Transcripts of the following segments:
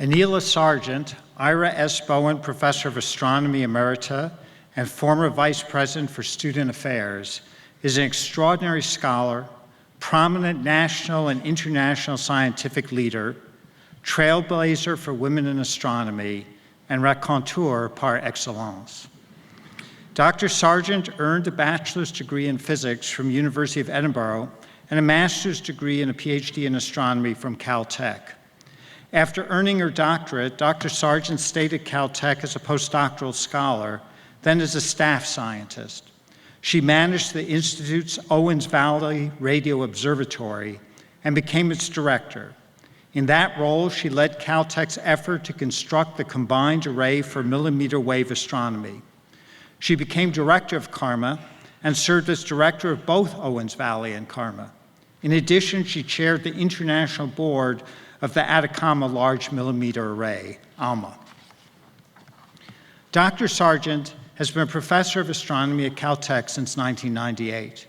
Anneila Sargent, Ira S. Bowen Professor of Astronomy Emerita and former Vice President for Student Affairs, is an extraordinary scholar, prominent national and international scientific leader, trailblazer for women in astronomy, and raconteur par excellence. Dr. Sargent earned a bachelor's degree in physics from University of Edinburgh and a master's degree and a PhD in astronomy from Caltech. After earning her doctorate, Dr. Sargent stayed at Caltech as a postdoctoral scholar, then as a staff scientist. She managed the Institute's Owens Valley Radio Observatory and became its director. In that role, she led Caltech's effort to construct the combined array for millimeter wave astronomy. She became director of CARMA and served as director of both Owens Valley and CARMA. In addition, she chaired the international board of the Atacama Large Millimeter Array, ALMA. Dr. Sargent has been a professor of astronomy at Caltech since 1998.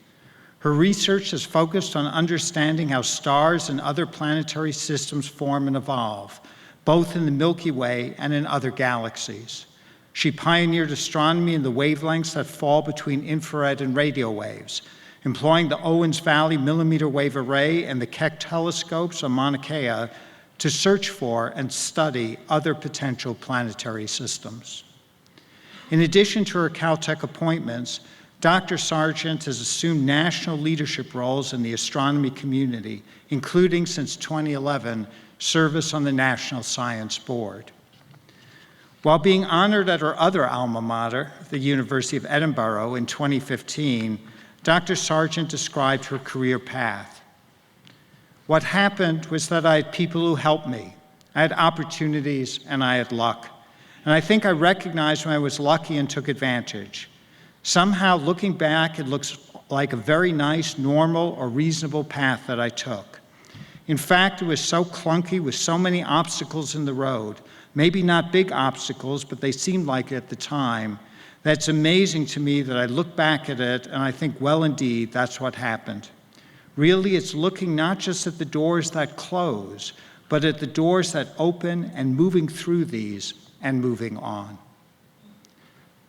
Her research has focused on understanding how stars and other planetary systems form and evolve, both in the Milky Way and in other galaxies. She pioneered astronomy in the wavelengths that fall between infrared and radio waves, employing the Owens Valley Millimeter Wave Array and the Keck telescopes on Mauna Kea to search for and study other potential planetary systems. In addition to her Caltech appointments, Dr. Sargent has assumed national leadership roles in the astronomy community, including, since 2011, service on the National Science Board. While being honored at her other alma mater, the University of Edinburgh, in 2015, Dr. Sargent described her career path. What happened was that I had people who helped me. I had opportunities and I had luck. And I think I recognized when I was lucky and took advantage. Somehow, looking back, it looks like a very nice, normal, or reasonable path that I took. In fact, it was so clunky with so many obstacles in the road, maybe not big obstacles, but they seemed like it at the time, that it's amazing to me that I look back at it and I think, well, indeed, that's what happened. Really, it's looking not just at the doors that close, but at the doors that open and moving through these and moving on.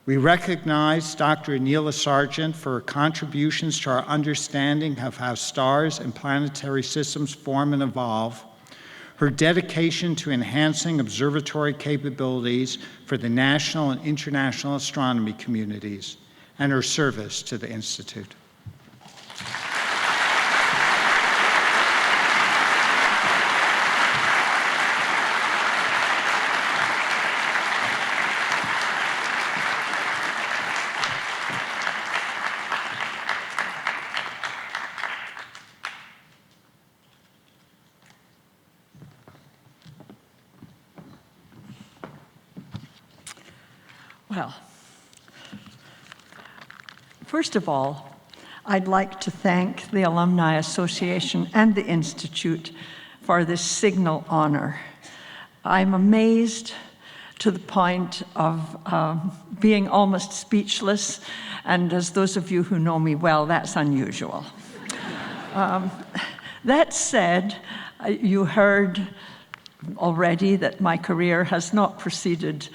We recognize Dr. Anneila Sargent for her contributions to our understanding of how stars and planetary systems form and evolve, her dedication to enhancing observatory capabilities for the national and international astronomy communities, and her service to the Institute. Well, first of all, I'd like to thank the Alumni Association and the Institute for this signal honor. I'm amazed to the point of being almost speechless, and as those of you who know me well, that's unusual. That said, you heard already that my career has not proceeded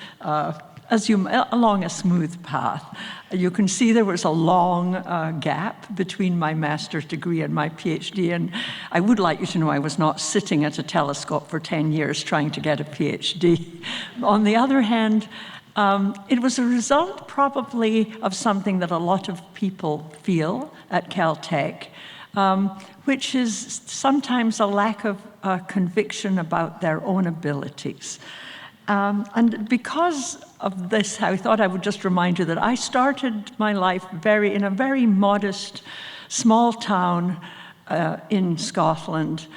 along a smooth path. You can see there was a long gap between my master's degree and my PhD, and I would like you to know I was not sitting at a telescope for 10 years trying to get a PhD. On the other hand, it was a result probably of something that a lot of people feel at Caltech, which is sometimes a lack of conviction about their own abilities. And because of this, I thought I would just remind you that I started my life in a very modest, small town in Scotland,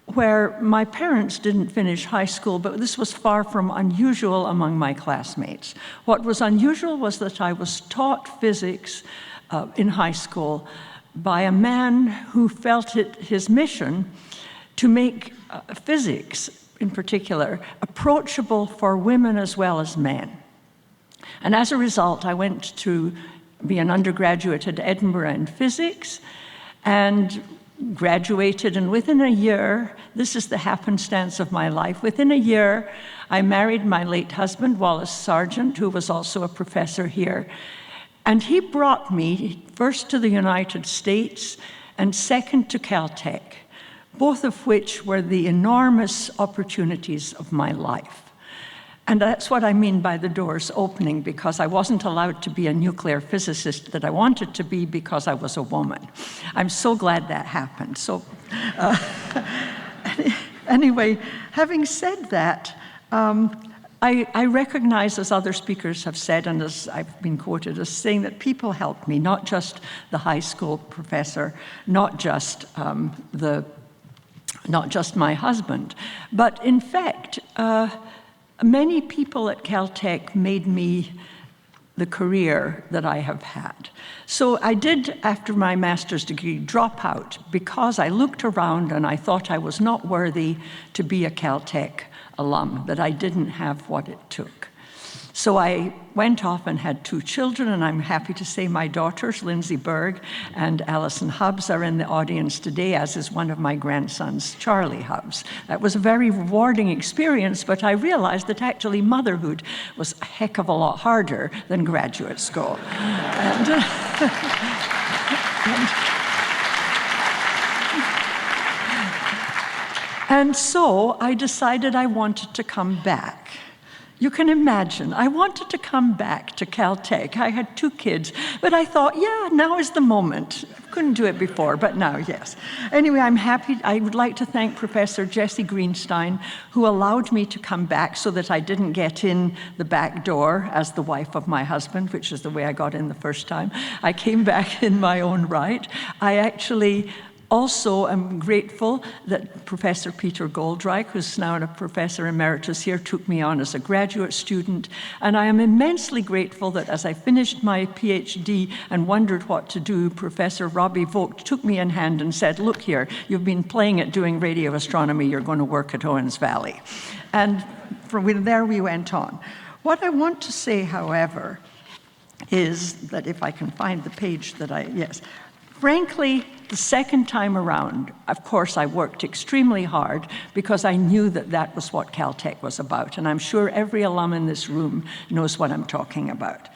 where my parents didn't finish high school, but this was far from unusual among my classmates. What was unusual was that I was taught physics in high school by a man who felt it his mission to make physics, in particular, approachable for women as well as men. And as a result, I went to be an undergraduate at Edinburgh in physics, and graduated, and within a year, this is the happenstance of my life, within a year, I married my late husband, Wallace Sargent, who was also a professor here. And he brought me first to the United States and second to Caltech, both of which were the enormous opportunities of my life. And that's what I mean by the doors opening, because I wasn't allowed to be a nuclear physicist that I wanted to be because I was a woman. I'm so glad that happened. So anyway, having said that, I recognize, as other speakers have said, and as I've been quoted as saying, that people helped me, not just the high school professor, not just my husband, but in fact, many people at Caltech made me the career that I have had. So I did, after my master's degree, drop out because I looked around and I thought I was not worthy to be a Caltech alum, that I didn't have what it took. So I went off and had 2 children, and I'm happy to say my daughters, Lindsay Berg and Alison Hubbs, are in the audience today, as is one of my grandsons, Charlie Hubbs. That was a very rewarding experience, but I realized that actually motherhood was a heck of a lot harder than graduate school. And so I decided I wanted to come back. You can imagine, I wanted to come back to Caltech. I had 2 kids, but I thought, yeah, now is the moment. Couldn't do it before, but now, yes. Anyway, I'm happy. I would like to thank Professor Jesse Greenstein, who allowed me to come back so that I didn't get in the back door as the wife of my husband, which is the way I got in the first time. I came back in my own right. I actually also am grateful that Professor Peter Goldreich, who's now a Professor Emeritus here, took me on as a graduate student. And I am immensely grateful that as I finished my PhD and wondered what to do, Professor Robbie Vogt took me in hand and said, look here, you've been playing at doing radio astronomy, you're going to work at Owens Valley. And from there we went on. What I want to say, however, is that if I can find the page that yes. Frankly, the second time around, of course, I worked extremely hard because I knew that that was what Caltech was about. And I'm sure every alum in this room knows what I'm talking about.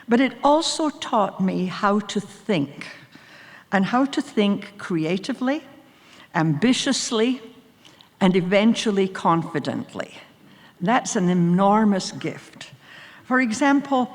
But it also taught me how to think, and how to think creatively, ambitiously, and eventually confidently. That's an enormous gift. For example,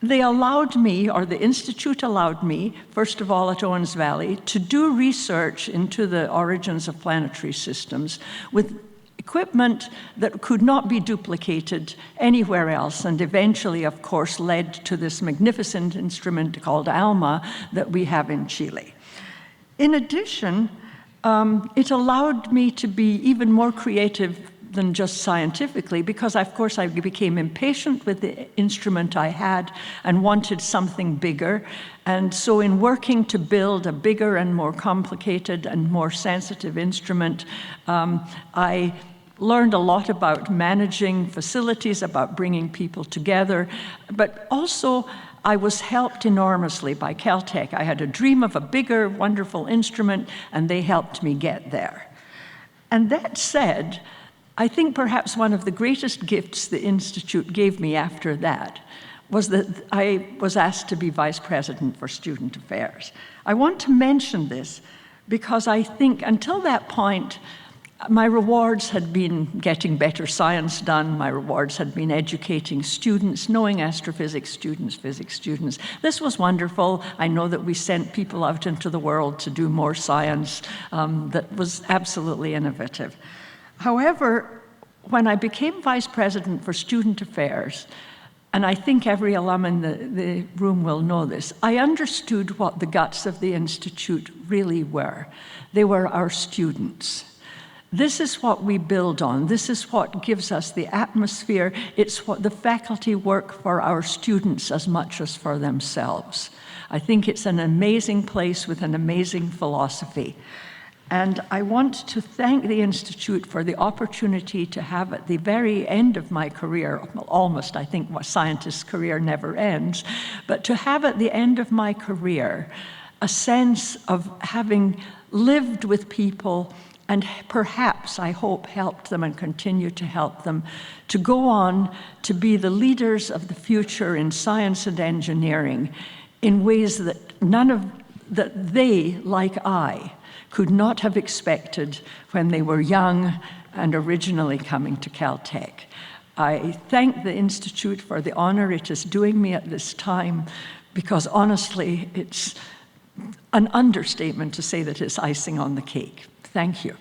they allowed me, or the Institute allowed me, first of all at Owens Valley, to do research into the origins of planetary systems with equipment that could not be duplicated anywhere else, and eventually, of course, led to this magnificent instrument called Alumna that we have in Chile. In addition, it allowed me to be even more creative than just scientifically, because of course I became impatient with the instrument I had and wanted something bigger. And so in working to build a bigger and more complicated and more sensitive instrument, I learned a lot about managing facilities, about bringing people together, but also I was helped enormously by Caltech. I had a dream of a bigger, wonderful instrument, and they helped me get there. And that said, I think perhaps one of the greatest gifts the Institute gave me after that was that I was asked to be Vice President for Student Affairs. I want to mention this because I think until that point, my rewards had been getting better science done. My rewards had been educating students, knowing astrophysics students, physics students. This was wonderful. I know that we sent people out into the world to do more science that was absolutely innovative. However, when I became Vice President for Student Affairs, and I think every alum in the room will know this, I understood what the guts of the Institute really were. They were our students. This is what we build on. This is what gives us the atmosphere. It's what the faculty work for our students as much as for themselves. I think it's an amazing place with an amazing philosophy. And I want to thank the Institute for the opportunity to have at the very end of my career, almost, I think a scientist's career never ends, but to have at the end of my career a sense of having lived with people, and perhaps, I hope, helped them and continue to help them to go on to be the leaders of the future in science and engineering in ways that that they, like I, could not have expected when they were young and originally coming to Caltech. I thank the Institute for the honor it is doing me at this time, because honestly, it's an understatement to say that it's icing on the cake. Thank you.